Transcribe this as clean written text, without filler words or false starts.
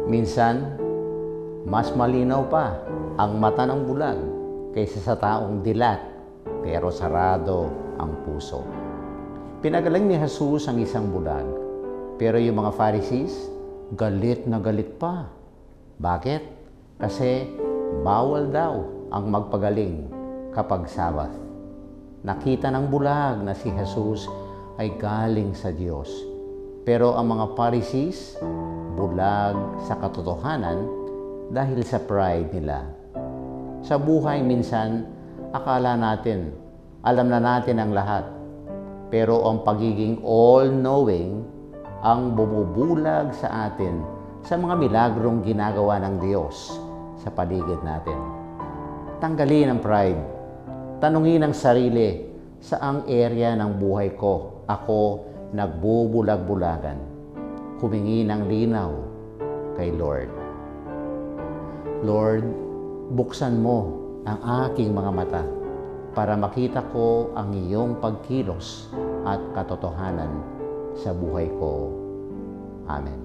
Minsan, mas malinaw pa ang mata ng bulag kaysa sa taong dilat pero sarado ang puso. Pinagaling ni Jesus ang isang bulag, pero yung mga Pharisees, galit na galit pa. Bakit? Kasi bawal daw ang magpagaling kapag Sabbath. Nakita ng bulag na si Jesus ay galing sa Diyos. Pero ang mga Pharisees, bulag sa katotohanan dahil sa pride nila. Sa buhay minsan, akala natin, alam na natin ang lahat. Pero ang pagiging all-knowing ang bumubulag sa atin sa mga milagrong ginagawa ng Diyos sa paligid natin. Tanggalin ang pride. Tanungin ang sarili, saang area ng buhay ko ako nagbubulag-bulagan? Humingi ng linaw kay Lord. Lord, buksan mo ang aking mga mata para makita ko ang iyong pagkilos at katotohanan sa buhay ko. Amen.